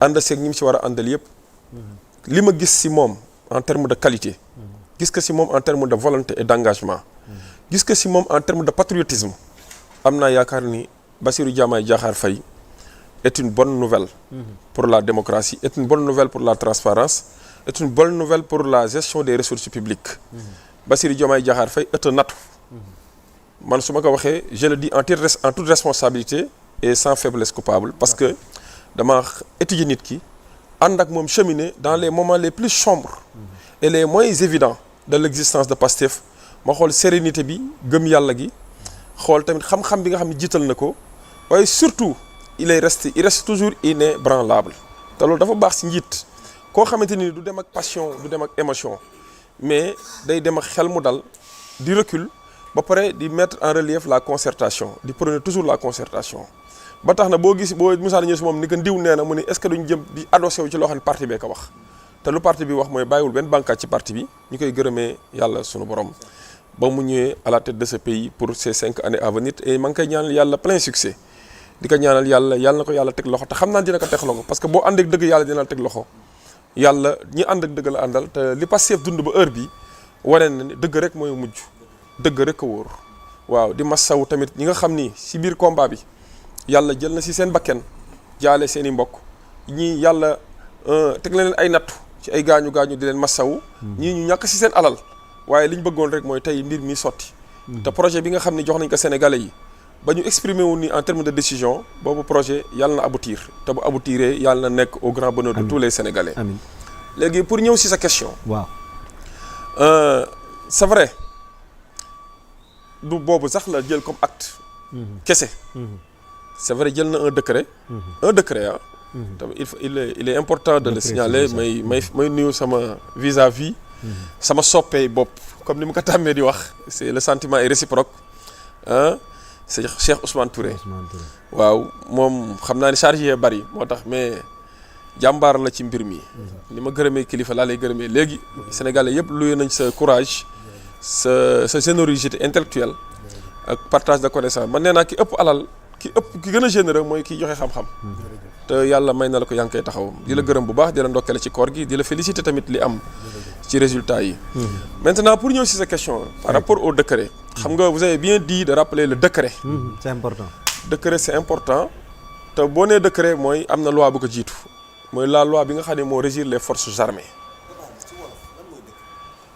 ànd seeg ñi mu si war a àndal yëpp li ma gis si moom en terme de qualité gis que si moom en terme de volonté et d'engagement gis que si moom en terme de patriotisme am naa yaakaar ni Bassirou Diomaye Diakhar Faye est une bonne nouvelle pour la démocratie, est une bonne nouvelle pour la transparence, est une bonne nouvelle pour la gestion des ressources publiques. Bassirou Diomaye Diakhar Faye est un atout. Man su ma ko waxee je le dis en toute responsabilité et sans faiblesse coupable parce que dama étudier nit ki ànd ak moom cheminer dans les moments les plus sombres et les moins évidents de l'existence de Pastef ma xool sérénité bi gëm yàlla gi xool tamit xam-xam bi nga xam ne jiital na ko waaye surtout il reste toujours inébranlable te loolu dafa baax si njiit koo xamante ni du dem ak passion du dem ak émotion mais day dem ak xel mu dal di recul ba pare di mettre en relief la concertation di prôner toujours la concertation ba tax na boo musaana ñëw si moom ni que ndiw nee na mu ne est-ce que duñ jëm di adossé wu ci loo xam ne parti bee ko wax te lu parti bi wax mooy bàyyiwul benn bànqaat ci parti bi ñu koy gërëmee yàlla sunu borom ba mu ñëwee à la tête de ce pays pour ces 5 années à venir et ma ngi koy ñaanal yàlla plein succès di ko ñaanal yàlla na ko yàlla teg loxo te xam naa dina ko teg loxo parce que boo ànd ak dëgg yàlla dina la teg loxo yàlla ñi ànd ak dëgg la àndal te li Pastef dund ba heure bi wane na ni dëgg rek mooy mujj dëgg rek a wóor waaw di massaw tamit ñi nga xam ni si biir combat bi yàlla jël na si seen bakken jaale seen i mbokk ñii yàlla teg leen ay nattu ci ay gaañu di leen massawu ñii ñu ñàkk si seen alal waaye li ñu bëggoon rek mooy tey mbir mi sotti te projet bi nga xam ne jox nañ ko Sénégalais yi ba ñu exprimer wu ni en termes de décision boobu projet yàlla na aboutir te bu aboutiree yàlla na nekk au grand bonheur de tous les Sénégalais. Amiin léegi pour ñëw si sa question. waaw c'est vrai du boobu sax la jël comme acte. kese. c'est vrai jël na un décret. Un décret ah. il est important de le signaler may nuyu sama vis-à-vis. sama soppee bopp comme ni mu ko tàmmee di wax c'est le sentiment est réciproque ah. c'est Cheikh Ousmane Touré waaw moom xam naa ni charge yee bari moo tax mais jàmbaar la ci mbir mi ni ma gërëmee kilifa laa lay gërëmee léegi Sénégalais yëpp luye nañ sa courage sa générosité intellectuelle ak partage de connaissance man nee naa ki ëpp alal ki gën a généreux mooy ki joxe xam-xam te yàlla may na la ko yaa ngi koy taxaw di la gërëm bu baax di la ndokkale ci koor gi di la féliciter tamit li am ci résultat yi maintenant pour ñëw si sa question par rapport au décret xam nga vous avez bien dit de rappeler le décret c'est important décret c'est important te boo nee décret mooy am na loi bu ko jiitu mooy la loi bi nga xam ne moo régir les forces armées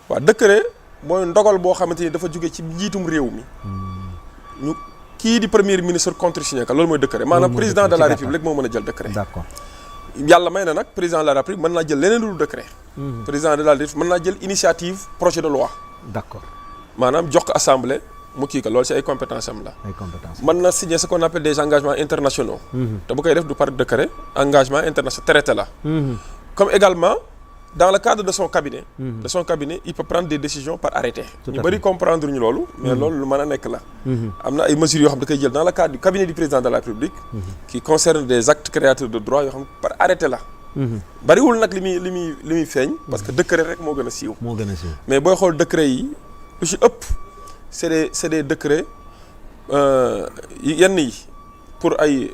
waaw décret mooy ndogal boo xamante ni dafa jóge ci njiitum réew mi ñu kii di premier ministre contresigné ka loolu mooy décret maanaam président de la république moo mën a jël décret d'accord yàlla may na nag président de la république mën naa jël leneen lu décret président de la république mën naa jël initiative projet de loi d'accord maanaam jox ko assemblée mu kii ko loolu ci ay compétence am la mën na signer ce qu'on appelle des engagements internationaux te bu koy def du par décret engagement international traité la comme également dans le cadre de son cabinet il peut prendre des décisions par arrêté ñu bëri comprendre ñu loolu mais loolu lu mën a nekk la am na ay mesures yoo xam da koy jël dans le cadre du cabinet du président de la République qui concerne des actes créateurs de droit yoo xam par arrêté la bariwul nag li muy feeñ parce que décret rek moo gën a siiw mais booy xool décret yi lu ci ëpp c'est des décrets yenn yi pour ay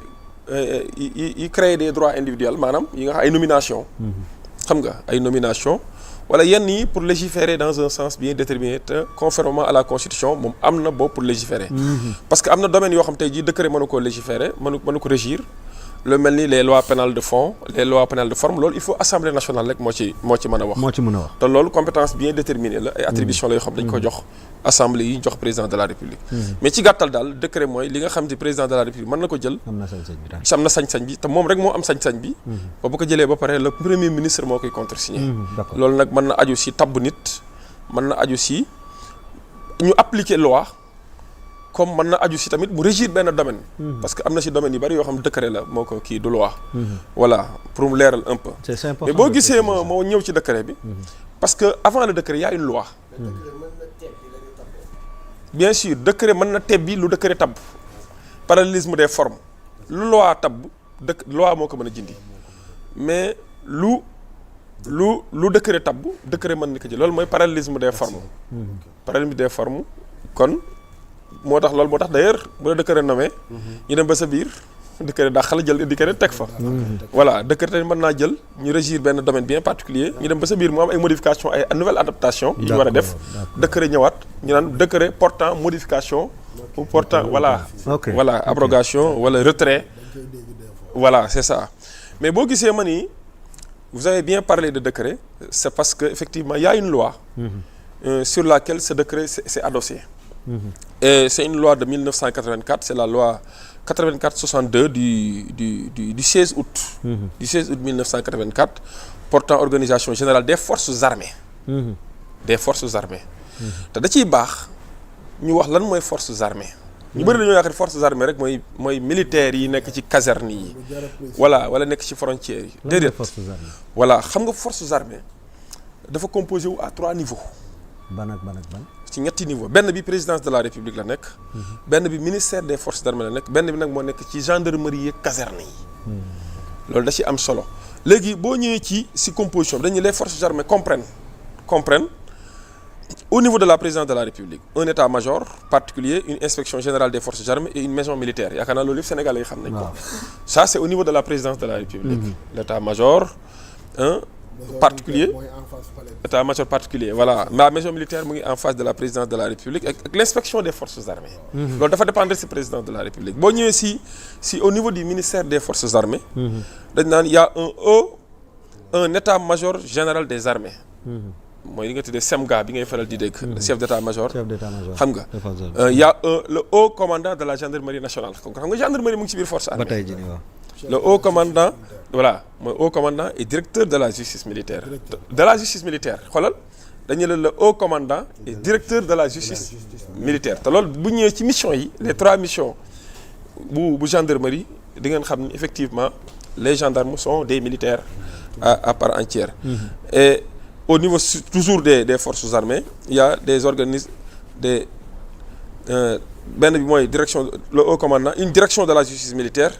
yi créer des droits individuels maanaam yi nga xam ay nomination xam nga ay nomination wala yenn yi pour légiférer dans un sens bien déterminé te conformément à la constitution moom am na boobu pour légiférer parce que am na domaine yoo xam tey jii décret mënu ko légiférer mënu ko régir lu mel ni les lois pénales de fond les lois pénales de forme loolu il faut assemblée nationale rek moo ci mën a wax te loolu compétence bien déterminée la ay attribution la yoo xam dañ ko jox assemblée yi jox président de la république mais ci gàttal daal décret mooy li nga xam ne président de la république mën na ko jël am na sañ-sañ bi te moom rek moo am sañ-sañ bi ba bu ko jëlee ba pare le premier ministre moo koy contresigner loolu nag mën na aju si tabb nit mën na aju si ñu appliquer loi comme mën na aju si tamit mu régir benn domaine parce que am na si domaine yu bari yoo xam ne décret la moo ko kii du loi voilà pour mu leeral un peu mais boo gisee ma ñëw ci décret bi parce que avant le décret il y a une loi bien sûr décret mën na tebbi lu décret tabb parallélisme des formes lu loi tabb loi moo ko mën a jindi mais lu décret tabb décret mën na ko jël loolu mooy parallélisme des formes kon moo tax d'ailleurs bu la décret nommé ñu dem ba sa biir décret dàq la jël décret teg fa. voilà décret tamit mën naa jël ñu régir benn domaine bien particulier ñu dem ba sa biir mu am ay modification ay nouvelle adaptation yi ñu war a def décret ñëwaat ñu naan décret portant modification ou portant voilà voilà abrogation wala retrait voilà c'est ça mais boo gisee ma ni vous avez bien parlé de décret c'est parce que effectivement il y a une loi sur laquelle ce décret s'est adossé et c'est une loi de 1984 c'est la loi 84-62 du 16 août du 16 août 1984 portant organisation générale des forces armées des forces armées te da ciy baax ñu wax lan mooy forces armées ñu bëri dañoo yaakaar forces armées rek mooy militaires yi nekk ci caserne yi voilà wala nekk ci frontières yi déedéet voilà xam nga forces armées dafa composé wu à 3 niveaux ban ci ñetti niveau benn bi présidence de la république la nekk benn bi ministère des forces armées la nekk benn bi nag moo nekk ci gendarmerie yeeg caserne yi loolu da ci am solo léegi boo ñëwee ci composition bi dañu les forces armées comprennent au niveau de la présidence de la république un état-major particulier une inspection générale des forces armées et une maison militaire yaakaar naa loolu yëpp sénégalais yi xam nañ ko ça c'est au niveau de la présidence de la république l'état-major particulier état-major particulier voilà la maison militaire mu ngi en face de la présidence de la république ak l'inspection des forces armées loolu dafa dépendre ci président de la république boo ñëwee si au niveau du ministère des forces armées dañ naan y a un état-major général des armées mooy li nga tuddee SEMGA bi ngay faral di dégg chef d'état-major xam nga y a le haut commandant de la gendarmerie nationale xam nga gendarmerie mu ngi ci biir force armée le haut commandant voilà mooy haut commandant et directeur de la justice militaire xoolal dañu le haut commandant et directeur de la justice militaire te loolu bu ñëwee ci mission yi les 3 missions bu gendarmerie di ngeen xam ni effectivement les gendarmes sont des militaires à part entière et au niveau toujours des forces armées il y a des organismes benn bi mooy direction le haut commandant une direction de la justice militaire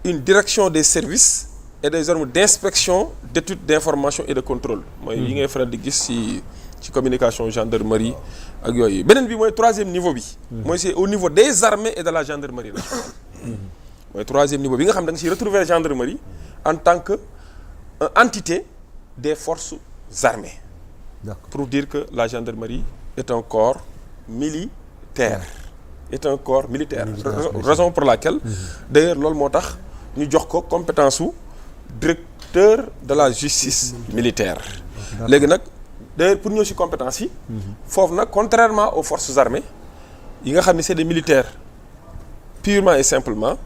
une direction des services et des organes d'inspection d'étude d'information et de contrôle mooy yi ngay faral di gis ci communication gendarmerie ak yooyu beneen bi mooy 3e niveau bi mooy c'est au niveau des armées et de la gendarmerie nationale mooy 3e niveau bi nga xam da nga ciy retrouver gendarmerie en tant que entité des forces armées pour dire que la gendarmerie est un corps militaire raison pour laquelle d'ailleurs loolu moo tax ñu jox ko compétence su directeur de la justice militaire léegi nag d'ailleurs pour ñëw ci compétence yi foofu nag contrairement aux forces armées yi nga xam ne c'est des militaires purement et simplement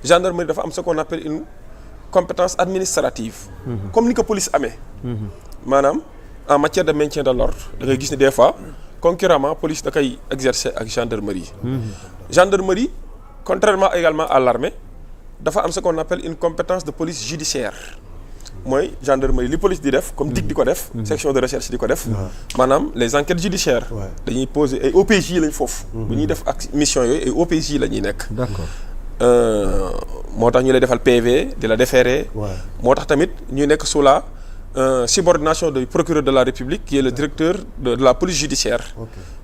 gendarmerie dafa am ce qu'on appelle une compétence administrative comme ni ko police amee maanaam en matière de maintien de l'ordre da ngay gis ni des fois concurremment police da koy exercer ak gendarmerie gendarmerie contrairement également à l'armée dafa am ce qu'on appelle une compétence de police judiciaire mooy gendarmerie li police di def comme DIC di ko def section de recherche di ko def maanaam les enquêtes judiciaires dañuy poser ay OPJ lañ foofu bu ñuy def ak mission yooyu ay OPJ la ñuy nekk d'accord moo tax ñu lay defal PV di la déférer moo tax tamit ñuy nekk sous la subordination du procureur de la République qui est le directeur de la police judiciaire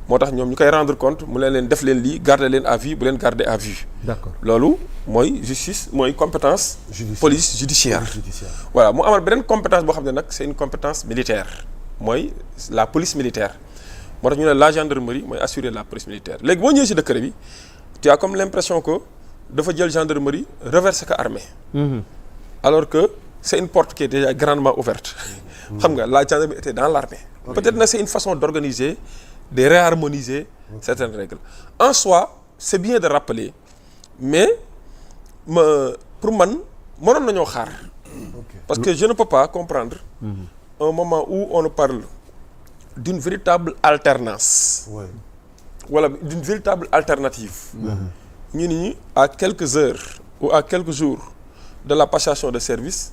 moo tax ñoom ñu koy rendre compte mu leen def leen lii garder leen à vue bu leen garder à vue d'accord loolu mooy justice mooy compétence police judiciaire voilà mu amal beneen compétence boo xam ne nag c'est une compétence militaire mooy la police militaire moo tax ñu ne la gendarmerie mooy assurer la police militaire léegi boo ñëwee ci décret bi tu as comme l'impression que dafa jël gendarmerie reverser ko armée alors que c'est une porte qui est déjà grandement ouverte xam nga la gendarmerie était dans l'armée peut-être nag c'est une façon d'organiser de réharmoniser certaines règles en soi c'est bien de rappeler mais pour man mënoon nañoo xaar parce que je ne peux pas comprendre un moment où on nous parle d'une véritable alternance wala d'une véritable alternative ñu ni à quelques heures ou à quelques jours de la passation de service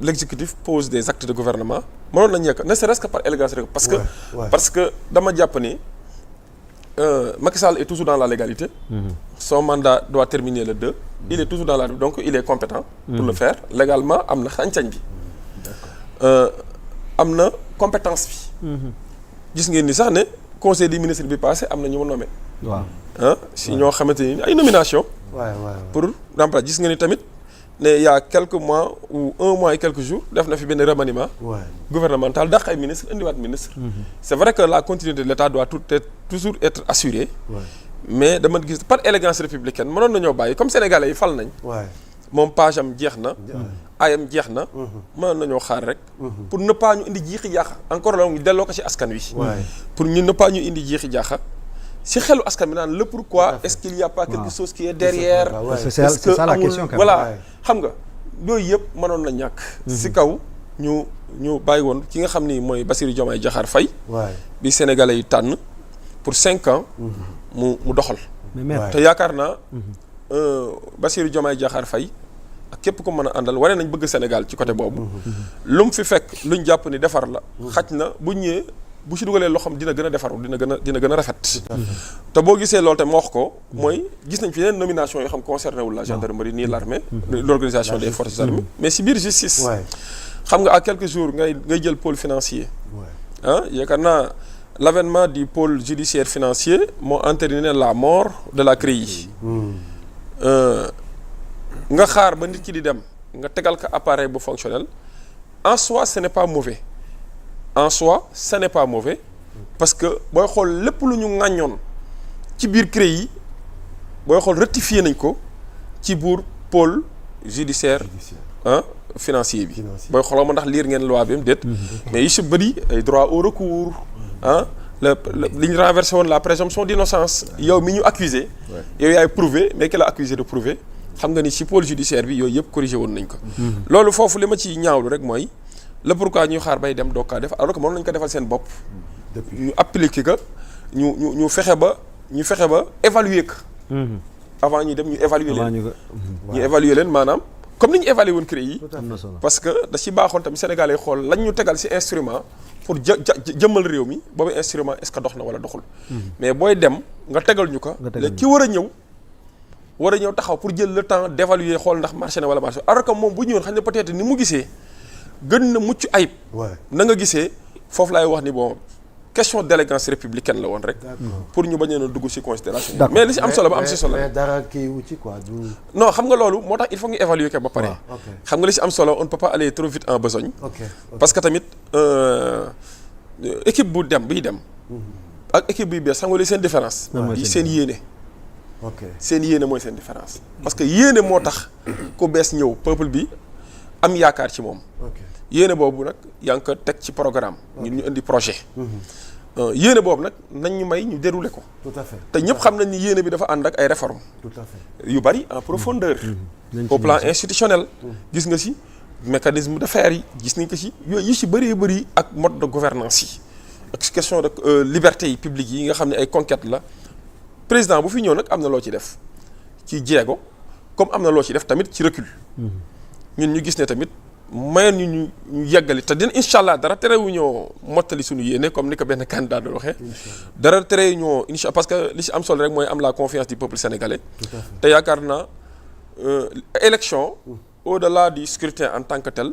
l'exécutif pose des actes de gouvernement mënoon nañu yekk ne serait-ce que par élégance rek parce que dama jàpp ni Macky Sall est toujours dans la légalité son mandat doit terminer le 2 il est toujours dans la donc il est compétent pour le faire légalement am na sañ-sañ bi am na compétence bi gis ngeen ni sax ne conseil des ministres bi passé am na ñu ma nommé waaw si ñoo xamante ni ay nomination pour remplacer gis nga ni tamit ne y a quelques mois ou un mois et quelques jours def na fi benn remaniement gouvernemental dàq ay ministre indiwaat ministre c'est vrai que la continuité de l'État doit toujours être assurée mais dama gis par élégance républicaine mënoon nañoo bàyyi comme sénégalais yi fal nañ moom page am jeex na ayam jeex na mënoon nañoo xaar rek pour ne pas ñu indi jiixi jaaxa encore la ñu delloo ko ci askan wi pour ñu ne pas ñu indi jiixi jaaxa si xelu askan bi naan le pourquoi est-ce qu'il y a pas quelque chose qui est derrière c'est ça la question voilà xam nga yooyu yëpp mënoon na ñàkk si kaw ñu bàyyi woon ki nga xam ni mooy Bassirou Diomaye Diakhar Faye bi sénégalais yi tànn pour 5 ans mu doxal te yaakaar naa Bassirou Diomaye Diakhar Faye ak képp ko mën a àndal wane nañ bëgg Sénégal ci côté boobu lu mu fi fekk luñ jàpp ni defar la xaj na bu ñëwee bu ci dugalee loxoom dina gën a defaru dina gën a rafet te boo gisee loolu te ma wax ko mooy gis nañ fi yeneen nomination yoo xam concerné wul la gendarmerie ni l'armée l'organisation des forces armées mais si biir justice xam nga à quelques jours ngay jël pôle financier yaakaar naa l'avènement du pôle judiciaire financier moo entériné la mort de la CREI nga xaar ba nit ki di dem nga tegal ko appareil bu fonctionnel en soi ce n'est pas mauvais parce que booy xool lépp lu ñu ŋàññoon ci biir CREI booy xool rectifier nañ ko ci buur pôle judiciaire financier bi booy xooloo ma ndax lire ngeen loi bi am déet mais yi si bëri ay droit au recours li ñu renversé woon la présomption d'innocence yow mi ñu accusé yow yaay prouvé mais ki la accusé de prouver xam nga ni ci pôle judiciaire bi yooyu yëpp corrigé woon nañ ko loolu foofu li ma ci ñaawlu rek mooy le pourquoi ñuy xaar bay dem doog kaa def alors que mënoon nañu ko defal seen bopp ñu appliquer ko ñu fexe ba évaluer ko avant ñuy dem ñu évaluer leen ñu évaluer leen maanaam comme ni ñu évaluer woon CREI yi parce que da ci baaxoon tamit Sénégalais xool lañ ñu tegal ci instrument pour jëmmal réew mi boobu instrument est-ce que dox na wala doxul mais booy dem nga tegal ñu ko léegi ki war a ñëw taxaw pour jël le temps d'évaluer xool ndax marché na wala marché alors que moom bu ñëwoon xam ne peut-être ni mu gisee gën na mucc ayib na nga gisee foofu laay wax ni bon question d'élégance républicaine la woon rek pour ñu bañ a dugg ci considération mais li ci am solo ba am ci solo mais dara kii wu ci quoi non xam nga loolu moo tax il faut ñu évaluer ko ba pare xam nga li ci am solo on ne peut pas aller trop vite en besogne parce que tamit équipe biy dem ak équipe buy bees xam nga li seen différence yi seen yéene seen yéene mooy seen différence parce que yéene moo tax ku bees ñëw peuple bi am yaakaar ci moom yéene boobu nag yaa ngi ko teg ci programme ñun ñu indi projet yéene boobu nag nañ ñu may ñu dérouler ko tout à fait te ñëpp xam nañ ni yéene bi dafa ànd ak ay réformes tout à fait yu bari en profondeur au plan institutionnel gis nga ci mécanisme d'affaires yi gis nañ ko ci yooyu yi ci bëri ak mode de gouvernance yi ak question de liberté yi publique yi nga xam ne ay conquête la président bu fi ñëw nag am na loo ci def ci jéego comme am na loo ci def tamit ci recul ñun ñu gis ne tamit mayoon ñu yeggali te dina incha allah dara terewuñoo mottali suñu yéene comme ni ko benn candidat doon waxee dara terewuñoo incha parce que li ci am solo rek mooy am la confiance du peuple sénégalais te yaakaar naa élection au-delà du scrutin en tant que tel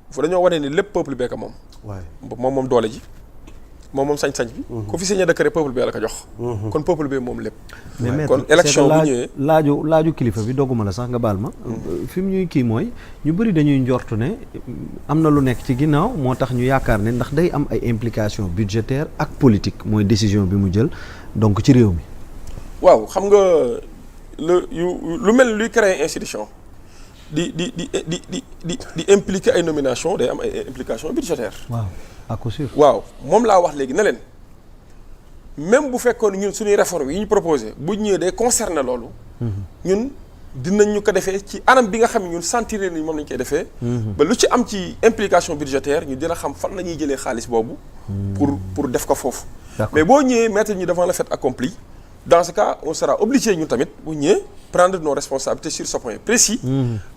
fu dañoo wane ni lépp peuple bee ko moom doole ji moom sañ-sañ bi ku fi signé décret peuple bee la ko jox kon peuple bee moom lépp kon élection bu ñëwee laaju kilifa bi dogguma la sax nga baal ma fi mu ñuy kii mooy ñu bëri dañuy njortu ne am na lu nekk ci ginnaaw moo tax ñu yaakaar ne ndax day am ay implications budgétaires ak politique mooy décision bi mu jël donc ci réew mi waaw xam nga lu mel luy créer institution di impliquer ay nomination day am ay implications budgétaires waaw moom laa wax léegi ne leen même bu fekkoon ñun suñuy réforme yi ñu proposé bu ñëwee day concerner loolu ñun dinañ ñu ko defee ci anam bi nga xam ne ñun sentir ni moom lañ koy defee ba lu ci am ci implication budgétaire ñu dina xam fan la ñuy jëlee xaalis boobu pour def ko foofu mais boo ñëwee mettre ñu devant le fait accompli dans ce cas on sera obligé ñun tamit bu ñëwee prendre nos responsabilités sur ce point précis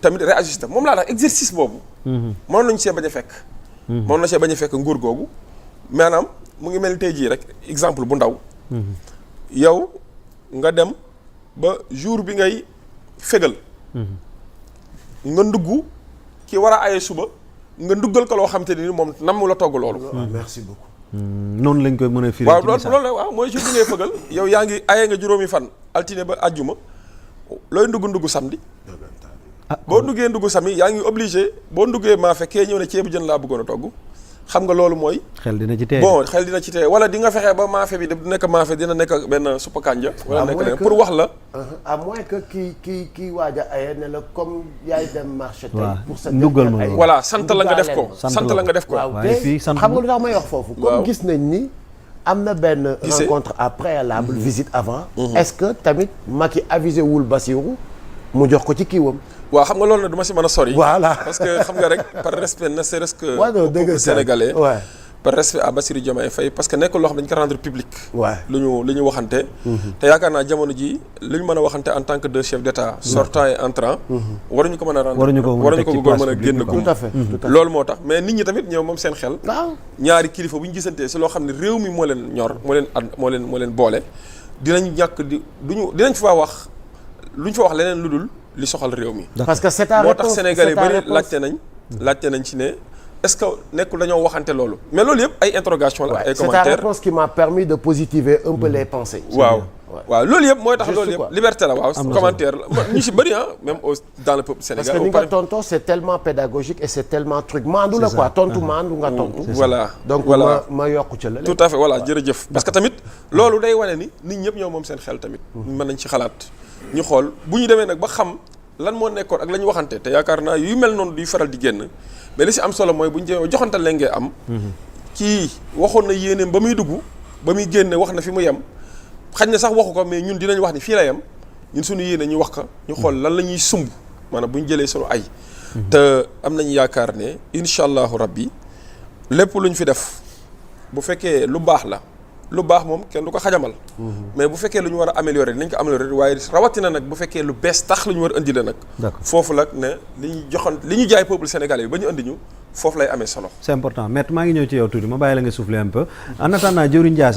tamit réajuster moom laa tax exercice boobu mënoon nañu see bañ a fekk moom na see bañ a fekk nguur googu maanaam mu ngi mel ni tey jii rek exemple bu ndaw yow nga dem ba jour bi ngay fégal nga ndugg ki war a aye suba nga nduggal ko loo xam te ni moom nam la togg loolu merci beaucoup noonu lañ koy mën a firi waaw loolu la waaw mooy jour bi ngay fégal yow yaa ngi aye nga juróomi fan altine ba àjjuma looy ndugg samedi. boo nduggee ndugg samedi yaa ngi obligé boo nduggee maafe kee ñëw ne ceebu jën laa bëggoon a togg xam nga loolu mooy. xel dina ci tey bon xel dina ci tey wala di nga fexe ba maafe bi du nekk maafe dina nekk benn suppa kànja. wala nekk pour wax la. à moins que kii waaj a aye ne la comme yaay dem marché tey. pour sa nduggal ma voilà sant la nga def ko. sant la nga def ko. waaw te xam nga lu tax may wax foofu. comme gis nañ ni am na benn rencontre à préalable visite avant. est-ce que tamit Macky avisé wul Bassirou mu jox ko ci kiiwam. waaw xam nga loolu nag du ma si mën a sori. voilà parce que xam nga rek par respect ne serait-ce que. waaw non dëgg sénégalais. Ouais. par respect à Bassirou Diomaye Faye parce que nekkul loo xam dañu ko rendre public. Ouais. lu ñu waxante. te yaakaar naa jamono ji lu ñu mën a waxante en tant que deux chefs d'État sortant et entrant. waruñu ko mën a rendre waruñu ko mën a génn gum. tout à fait loolu moo tax mais nit ñi tamit ñëw moom seen xel. waaw ñaari kilifa bu ñu gisantee si loo xam ne réew mi moo leen ñor moo leen boole dinañ ñàkk dinañ fa wax luñ fa wax leneen lu dul li soxal réew mi. parce que c'est ta moo réponse tax Sénégalais bari laajte nañ ci ne est-ce que nekkul dañoo waxante loolu mais loolu yëpp ay interrogation la ay commentaires. c'est ta réponse qui m'a permis de positiver un peu les pensées. waaw loolu yëpp mooy tax Juste loolu quoi. yëpp liberté la waaw commentaire la ñu si bëri même dans le peuple parce sénégalais. que ni nga tonto c'est tellement pédagogique et c'est tellement truc maandu la quoi tontu maandu nga tontu. voilà donc voilà ma yokku ca la. tout à fait voilà jërëjëf parce que tamit loolu day wane ni nit ñëpp ñoo moom seen xel tamit. mën nañ ci xalaat ñu xool bu ñu demee nag ba xam lan moo nekkoon ak la ñu waxante te yaakaar naa yu mel noonu duy faral di génn mais li si am solo mooy bu ñu joxante leen ngee am. kii waxoon na yéeneem ba muy dugg ba muy génne wax na fi mu yem xañ na sax waxu ko mais ñun dinañ wax ni fii la yem ñun suñu yéene ñu wax ko ñu xool lan la ñuy sumb maanaam bu ñu jëlee suñu ay. te am nañu yaakaar ne incha allahu rabbi lépp lu ñu fi def bu fekkee lu baax la. lu baax moom kenn du ko xajamal. mais bu fekkee lu ñu war a améliorer dinañ ko améliorer waaye rawatina nag bu fekkee lu bees tax lu ñu war a indi la nag. d'accord foofu nag ne li ñu jaay peuple sénégalais bi ba ñu indi ñu foofu lay amee solo. c'est important maître maa ngi ñëw ci yow tuuti ma bàyyi la nga souffler un peu en attendant Dieuwrine Ndiasse